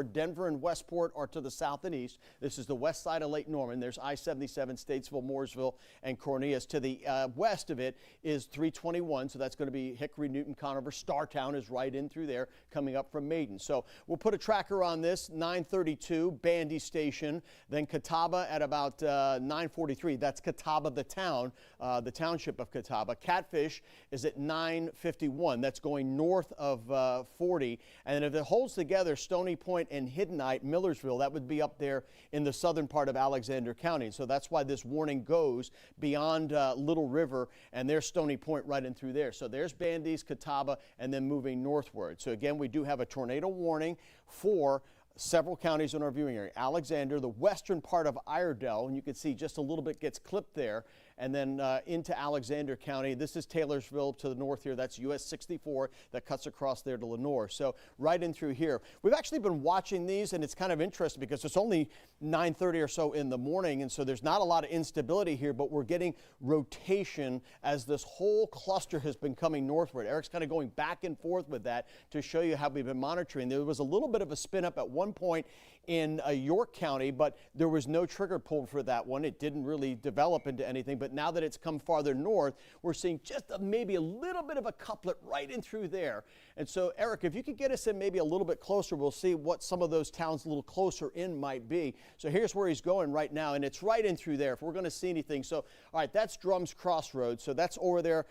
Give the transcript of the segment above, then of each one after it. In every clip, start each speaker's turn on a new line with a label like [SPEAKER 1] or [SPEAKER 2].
[SPEAKER 1] Denver and Westport are to the south and east. This is the west side of Lake Norman. There's I-77, Statesville, Mooresville, and Cornelius. To the west of it is 321, so that's going to be Hickory, Newton, Conover. Startown is right in through there, coming up from Maiden. So we'll put a tracker on this, 932, Bandy Station. Then Catawba at about 943. That's Catawba, the town, the township of Catawba. Catfish is at 951. That's going north of 40. And then if it holds together, Stony Point and Hiddenite, Millersville, that would be up there in the southern part of Alexander County. So that's why this warning goes beyond Little River, and there's Stony Point right in through there. So there's Bandy's, Catawba, and then moving northward. So again, we do have a tornado warning for several counties in our viewing area. Alexander, the western part of Iredell, and you can see just a little bit gets clipped there, and then into Alexander County. This is Taylorsville to the north here. That's US 64 that cuts across there to Lenore. So right in through here. We've actually been watching these, and it's kind of interesting because it's only 9:30 or so in the morning, and so there's not a lot of instability here, but we're getting rotation as this whole cluster has been coming northward. Eric's kind of going back and forth with that to show you how we've been monitoring. There was a little bit of a spin up at one point in York County, but there was no trigger pulled for that one. It didn't really develop into anything, but now that it's come farther north, we're seeing just maybe a little bit of a couplet right in through there. And so, Eric, if you could get us in maybe a little bit closer, we'll see what some of those towns a little closer in might be. So here's where he's going right now, and it's right in through there if we're going to see anything. So, all right, that's Drums Crossroads. So that's over there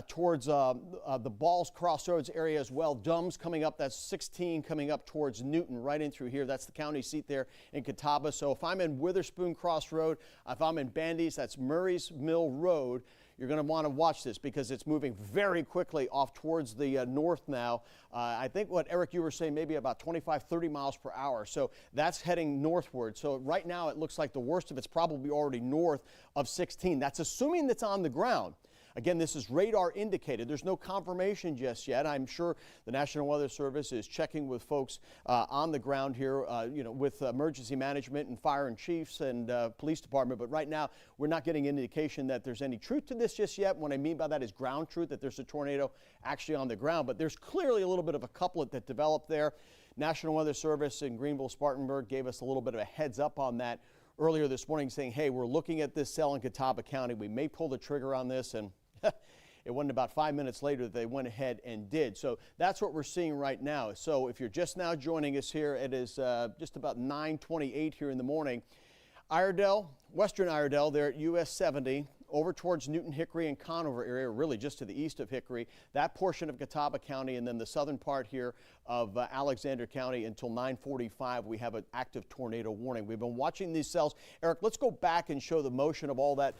[SPEAKER 1] towards the Balls Crossroads area as well. Dumb's coming up, that's 16 coming up towards Newton, right in through here. That's the county seat there in Catawba. So if I'm in Witherspoon Crossroad, if I'm in Bandy's, that's Murray's Mill Road, you're going to want to watch this because it's moving very quickly off towards the north now. I think what, Eric, you were saying maybe about 25, 30 miles per hour. So that's heading northward. So right now it looks like the worst of it's probably already north of 16. That's assuming that's on the ground. Again, this is radar indicated. There's no confirmation just yet. I'm sure the National Weather Service is checking with folks on the ground here, with emergency management and fire and chiefs and police department. But right now, we're not getting an indication that there's any truth to this just yet. What I mean by that is ground truth, that there's a tornado actually on the ground. But there's clearly a little bit of a couplet that developed there. National Weather Service in Greenville, Spartanburg gave us a little bit of a heads up on that earlier this morning, saying, hey, we're looking at this cell in Catawba County. We may pull the trigger on this, and it wasn't about 5 minutes later that they went ahead and did. So that's what we're seeing right now. So if you're just now joining us here, it is just about 9:28 here in the morning. Iredell, western Iredell, there at US 70. Over towards Newton, Hickory, and Conover area, really just to the east of Hickory, that portion of Catawba County, and then the southern part here of Alexander County until 9:45, we have an active tornado warning. We've been watching these cells. Eric, let's go back and show the motion of all that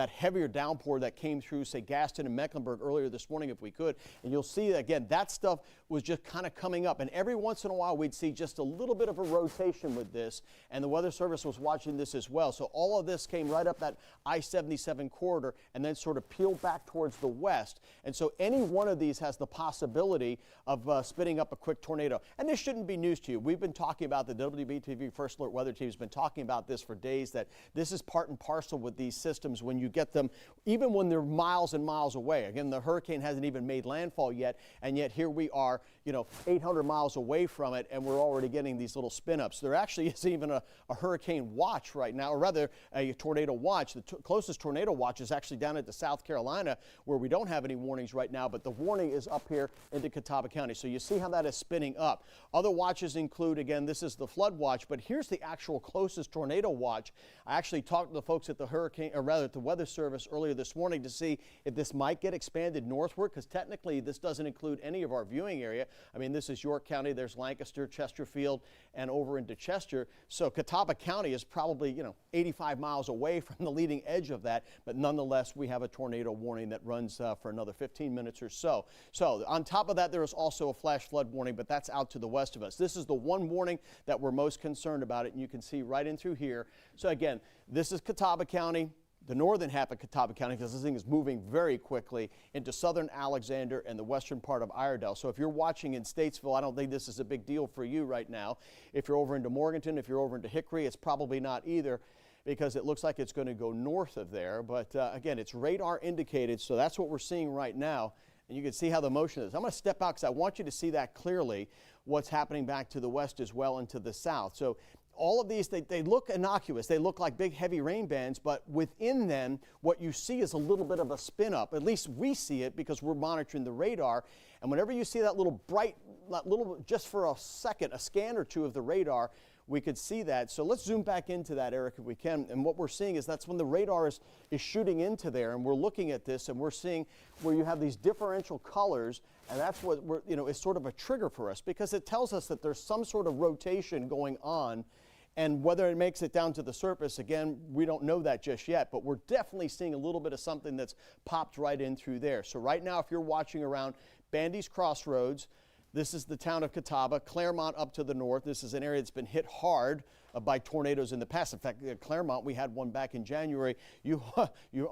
[SPEAKER 1] heavier downpour that came through, say, Gaston and Mecklenburg earlier this morning, if we could. And you'll see, again, that stuff was just kind of coming up. And every once in a while, we'd see just a little bit of a rotation with this. And the Weather Service was watching this as well. So all of this came right up that I-77 corridor and then sort of peeled back towards the west. And so any one of these has the possibility of spinning up a quick tornado. And this shouldn't be news to you. We've been talking about, the WBTV First Alert Weather Team has been talking about this for days, that this is part and parcel with these systems when you get them, even when they're miles and miles away. Again, the hurricane hasn't even made landfall yet, and yet here we are, 800 miles away from it, and we're already getting these little spin-ups. There actually isn't even a hurricane watch right now, or rather a tornado watch. The closest tornado watch is actually down at the South Carolina, where we don't have any warnings right now, but the warning is up here into Catawba County. So you see how that is spinning up. Other watches include, again, this is the flood watch, but here's the actual closest tornado watch. I actually talked to the folks at the hurricane, or rather at the Weather Service earlier this morning to see if this might get expanded northward, because technically this doesn't include any of our viewing area. I mean, this is York County, there's Lancaster, Chesterfield, and over into Chester. So Catawba County is probably, 85 miles away from the leading edge of that, but nonetheless, we have a tornado warning that runs for another 15 minutes or so. So on top of that, there is also a flash flood warning, but that's out to the west of us. This is the one warning that we're most concerned about, and you can see right in through here. So again, this is Catawba County, the northern half of Catawba County, because this thing is moving very quickly into southern Alexander and the western part of Iredell. So if you're watching in Statesville, I don't think this is a big deal for you right now. If you're over into Morganton, if you're over into Hickory, it's probably not either, because it looks like it's going to go north of there. But again, it's radar indicated, so that's what we're seeing right now. And you can see how the motion is. I'm going to step out because I want you to see that clearly. what's happening back to the west as well and to the south. So all of these, they look innocuous. They look like big, heavy rain bands, but within them, what you see is a little bit of a spin up. At least we see it because we're monitoring the radar. And whenever you see that little bright, just for a second, a scan or two of the radar, we could see that. So let's zoom back into that, Eric, if we can. And what we're seeing is that's when the radar is shooting into there, and we're looking at this, and we're seeing where you have these differential colors, and that's what is sort of a trigger for us, because it tells us that there's some sort of rotation going on. And whether it makes it down to the surface, again, we don't know that just yet, but we're definitely seeing a little bit of something that's popped right in through there. So right now, if you're watching around Bandy's Crossroads, this is the town of Catawba, Claremont up to the north. This is an area that's been hit hard by tornadoes in the past. In fact, Claremont, we had one back in January. You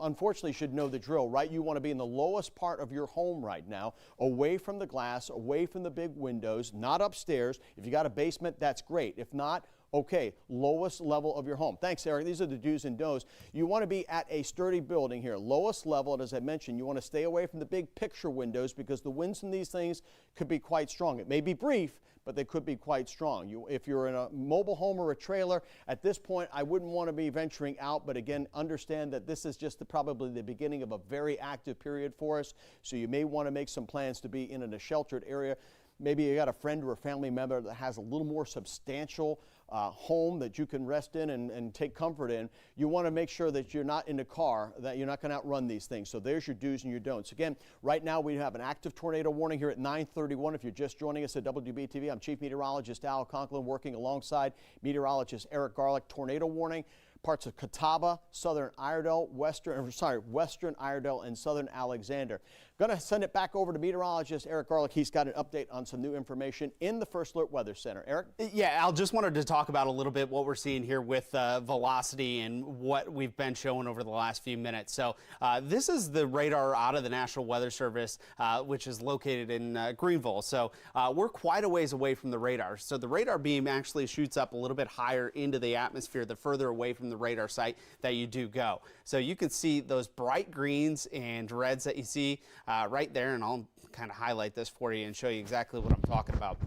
[SPEAKER 1] unfortunately should know the drill, right? You want to be in the lowest part of your home right now, away from the glass, away from the big windows, not upstairs. If you got a basement, that's great. If not, okay, lowest level of your home. Thanks, Eric. These are the do's and don'ts. You want to be at a sturdy building here. Lowest level, and as I mentioned, you want to stay away from the big picture windows because the winds in these things could be quite strong. It may be brief, but they could be quite strong. If you're in a mobile home or a trailer, at this point, I wouldn't want to be venturing out, but again, understand that this is just probably the beginning of a very active period for us, so you may want to make some plans to be in a sheltered area. Maybe you got a friend or a family member that has a little more substantial home that you can rest in and take comfort in. You want to make sure that you're not in a car, that you're not going to outrun these things. So there's your do's and your don'ts. Again, right now we have an active tornado warning here at 9:31. If you're just joining us at WBTV, I'm Chief Meteorologist Al Conklin, working alongside meteorologist Eric Garlick. Tornado warning. Parts of Catawba, southern Iredell, western Iredell, and southern Alexander. Going to send it back over to meteorologist Eric Garlick. He's got an update on some new information in the First Alert Weather Center. Eric?
[SPEAKER 2] Yeah, Al, just wanted to talk about a little bit what we're seeing here with velocity and what we've been showing over the last few minutes. So this is the radar out of the National Weather Service, which is located in Greenville. So we're quite a ways away from the radar. So the radar beam actually shoots up a little bit higher into the atmosphere the further away from the radar site that you do go. So you can see those bright greens and reds that you see right there, and I'll kind of highlight this for you and show you exactly what I'm talking about.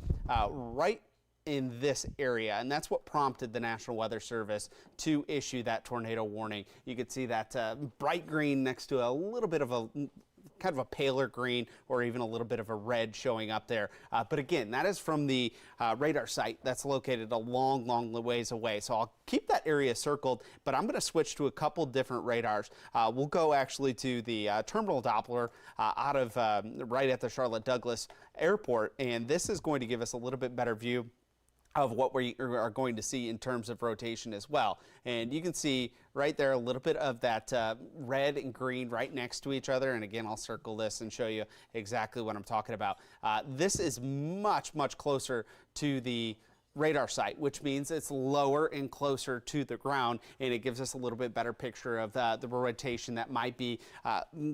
[SPEAKER 2] Right in this area, and that's what prompted the National Weather Service to issue that tornado warning. You can see that bright green next to a little bit of a kind of a paler green or even a little bit of a red showing up there. But again, that is from the radar site that's located a long, long ways away. So I'll keep that area circled, but I'm going to switch to a couple different radars. We'll go actually to the terminal Doppler out of right at the Charlotte Douglas Airport, and this is going to give us a little bit better view of what we are going to see in terms of rotation as well. And you can see right there a little bit of that red and green right next to each other. And again, I'll circle this and show you exactly what I'm talking about. This is much, much closer to the radar site, which means it's lower and closer to the ground, and it gives us a little bit better picture of the rotation that might be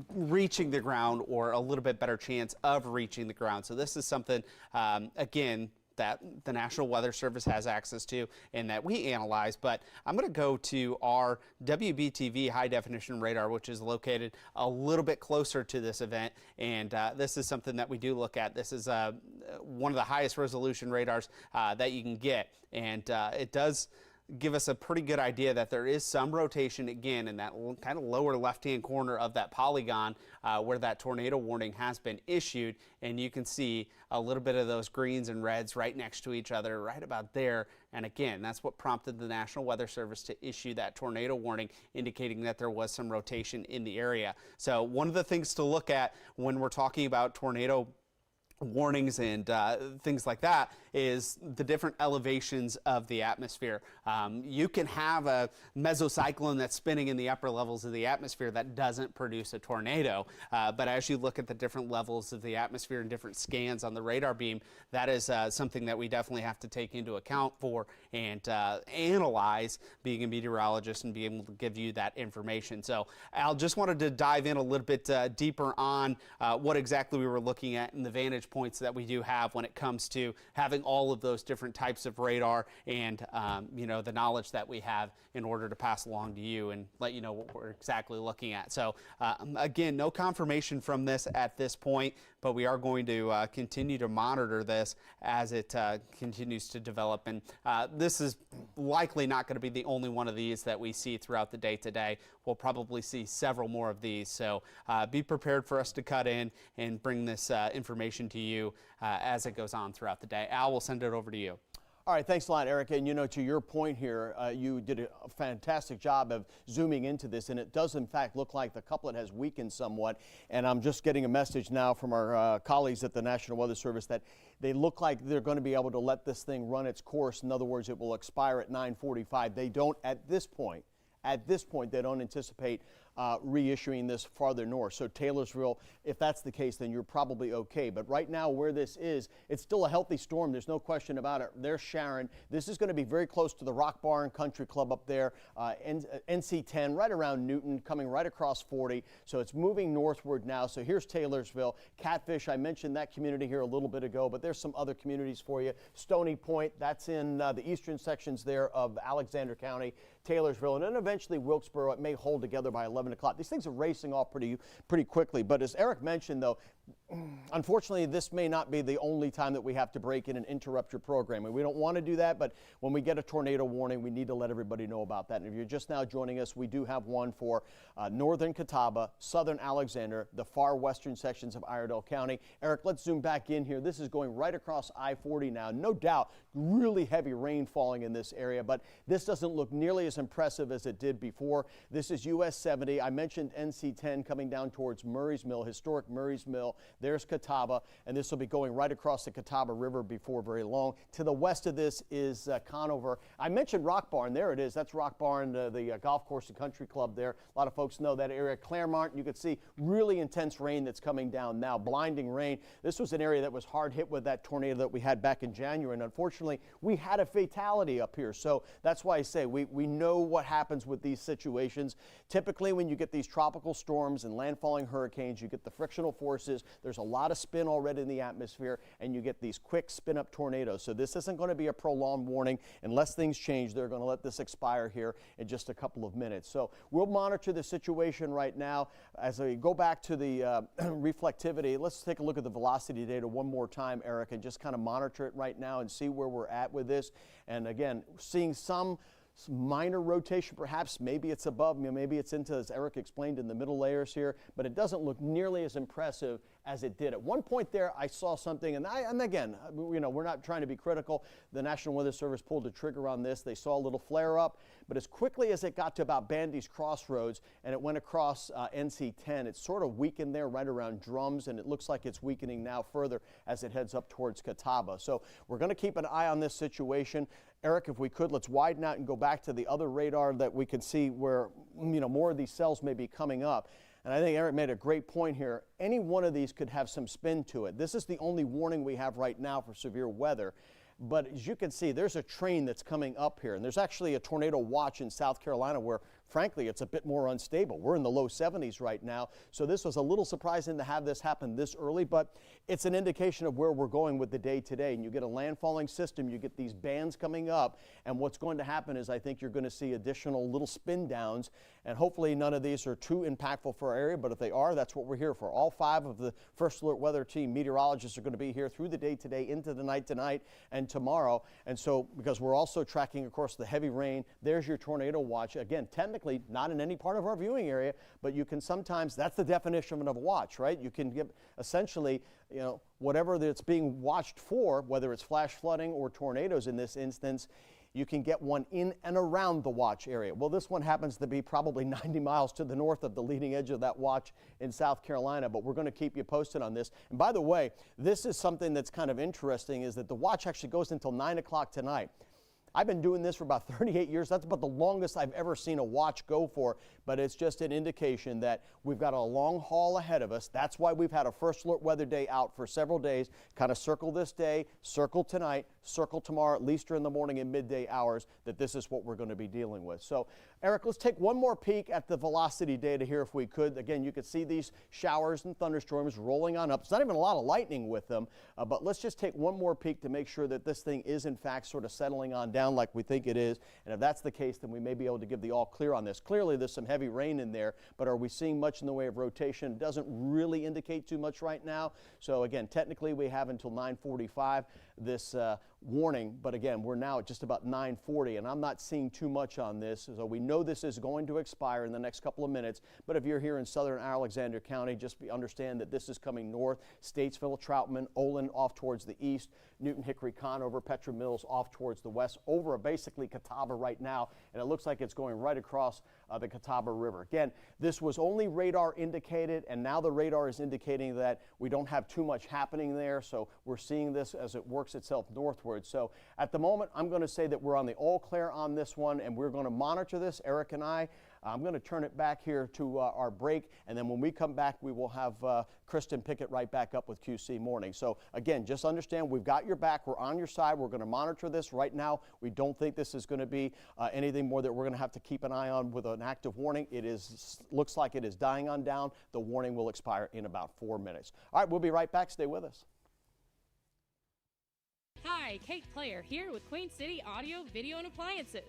[SPEAKER 2] reaching the ground, or a little bit better chance of reaching the ground. So this is something, again, that the National Weather Service has access to and that we analyze. But I'm going to go to our WBTV high definition radar, which is located a little bit closer to this event, and this is something that we do look at. This is one of the highest resolution radars that you can get, and it does give us a pretty good idea that there is some rotation again in that kind of lower left-hand corner of that polygon where that tornado warning has been issued, and you can see a little bit of those greens and reds right next to each other right about there. And again, that's what prompted the National Weather Service to issue that tornado warning, indicating that there was some rotation in the area. So one of the things to look at when we're talking about tornado warnings and things like that is the different elevations of the atmosphere. You can have a mesocyclone that's spinning in the upper levels of the atmosphere that doesn't produce a tornado, but as you look at the different levels of the atmosphere and different scans on the radar beam, that is something that we definitely have to take into account for and analyze, being a meteorologist and being able to give you that information. So Al, just wanted to dive in a little bit deeper on what exactly we were looking at in the vantage points that we do have when it comes to having all of those different types of radar and, the knowledge that we have in order to pass along to you and let you know what we're exactly looking at. So again, no confirmation from this at this point, but we are going to continue to monitor this as it continues to develop. And this is likely not going to be the only one of these that we see throughout the day today. We'll probably see several more of these. So be prepared for us to cut in and bring this information to you as it goes on throughout the day. Al, we'll send it over to you.
[SPEAKER 1] All right, thanks a lot, Eric. And to your point here, you did a fantastic job of zooming into this, and it does in fact look like the couplet has weakened somewhat. And I'm just getting a message now from our colleagues at the National Weather Service that they look like they're going to be able to let this thing run its course. In other words, it will expire at 9:45. They don't at this point. At this point, they don't anticipate reissuing this farther north. So Taylorsville, if that's the case, then you're probably okay. But right now where this is, it's still a healthy storm. There's no question about it. There's Sharon. This is going to be very close to the Rock Barn Country Club up there, NC10, right around Newton, coming right across 40. So it's moving northward now. So here's Taylorsville. Catfish, I mentioned that community here a little bit ago, but there's some other communities for you. Stony Point, that's in the eastern sections there of Alexander County, Taylorsville, and then eventually Wilkesboro. It may hold together by 11 o'clock. These things are racing off pretty quickly. But as Eric mentioned, though, unfortunately, this may not be the only time that we have to break in and interrupt your programming. We don't want to do that, but when we get a tornado warning, we need to let everybody know about that. And if you're just now joining us, we do have one for northern Catawba, southern Alexander, the far western sections of Iredell County. Eric, let's zoom back in here. This is going right across I-40 now. No doubt, really heavy rain falling in this area, but this doesn't look nearly as impressive as it did before. This is US 70. I mentioned NC10 coming down towards Murray's Mill, historic Murray's Mill. There's Catawba, and this will be going right across the Catawba River before very long. To the west of this is Conover. I mentioned Rock Barn. There it is. That's Rock Barn, the golf course and country club there. A lot of folks know that area. Claremont, you can see really intense rain that's coming down now, blinding rain. This was an area that was hard hit with that tornado that we had back in January, and unfortunately, we had a fatality up here. So that's why I say we know what happens with these situations. Typically, when you get these tropical storms and landfalling hurricanes, you get the frictional forces. There's a lot of spin already in the atmosphere, and you get these quick spin-up tornadoes. So this isn't going to be a prolonged warning. Unless things change, they're going to let this expire here in just a couple of minutes. So we'll monitor the situation right now. As we go back to the reflectivity, let's take a look at the velocity data one more time, Eric, and just kind of monitor it right now and see where we're at with this. And again, seeing some minor rotation, perhaps. Maybe it's above, maybe it's into, as Eric explained, in the middle layers here, but it doesn't look nearly as impressive as it did. At one point there, I saw something, and again, we're not trying to be critical. The National Weather Service pulled the trigger on this. They saw a little flare up, but as quickly as it got to about Bandy's Crossroads and it went across NC10, it sort of weakened there right around Drums, and it looks like it's weakening now further as it heads up towards Catawba. So we're going to keep an eye on this situation. Eric, if we could, let's widen out and go back to the other radar that we can see where more of these cells may be coming up. And I think Eric made a great point here. Any one of these could have some spin to it. This is the only warning we have right now for severe weather. But as you can see, there's a train that's coming up here. And there's actually a tornado watch in South Carolina where, frankly, it's a bit more unstable. We're in the low 70s right now. So this was a little surprising to have this happen this early, but it's an indication of where we're going with the day today. And you get a landfalling system, you get these bands coming up, and what's going to happen is I think you're going to see additional little spin downs, and hopefully none of these are too impactful for our area, but if they are, that's what we're here for. All 5 of the First Alert Weather Team meteorologists are going to be here through the day today, into the night tonight, and tomorrow. And so, because we're also tracking, of course, the heavy rain, there's your tornado watch. Again, technically not in any part of our viewing area, but you can sometimes, that's the definition of a watch, right? You can get essentially, whatever that's being watched for, whether it's flash flooding or tornadoes in this instance, you can get one in and around the watch area. Well, this one happens to be probably 90 miles to the north of the leading edge of that watch in South Carolina, but we're going to keep you posted on this. And by the way, this is something that's kind of interesting, is that the watch actually goes until 9 o'clock tonight. I've been doing this for about 38 years. That's about the longest I've ever seen a watch go for, but it's just an indication that we've got a long haul ahead of us. That's why we've had a first alert weather day out for several days. Kind of circle this day, circle tonight, circle tomorrow, at least during the morning and midday hours, that this is what we're going to be dealing with. So, Eric, let's take one more peek at the velocity data here if we could. Again, you could see these showers and thunderstorms rolling on up. It's not even a lot of lightning with them, but let's just take one more peek to make sure that this thing is in fact sort of settling on down like we think it is. And if that's the case, then we may be able to give the all clear on this. Clearly, there's some heavy rain in there, but are we seeing much in the way of rotation? It doesn't really indicate too much right now. So again, technically we have until 9:45 this warning, but again, we're now at just about 9:40, and I'm not seeing too much on this. So we know this is going to expire in the next couple of minutes, but if you're here in southern Alexander County, just understand that this is coming north. Statesville, Troutman, Olin off towards the east, Newton, Hickory, Conover, Petra Mills off towards the west, over basically Catawba right now, and it looks like it's going right across the Catawba River. Again, this was only radar indicated, and now the radar is indicating that we don't have too much happening there, so we're seeing this as it works itself northward. So at the moment, I'm going to say that we're on the all clear on this one, and we're going to monitor this, Eric and I. I'm going to turn it back here to our break, and then when we come back, we will have Kristen pick it right back up with QC Morning. So again, just understand we've got your back. We're on your side. We're going to monitor this right now. We don't think this is going to be anything more that we're going to have to keep an eye on with an active warning. It looks like it is dying on down. The warning will expire in about 4 minutes. All right, we'll be right back. Stay with us.
[SPEAKER 3] Hi, Kate Player here with Queen City Audio, Video, and Appliances.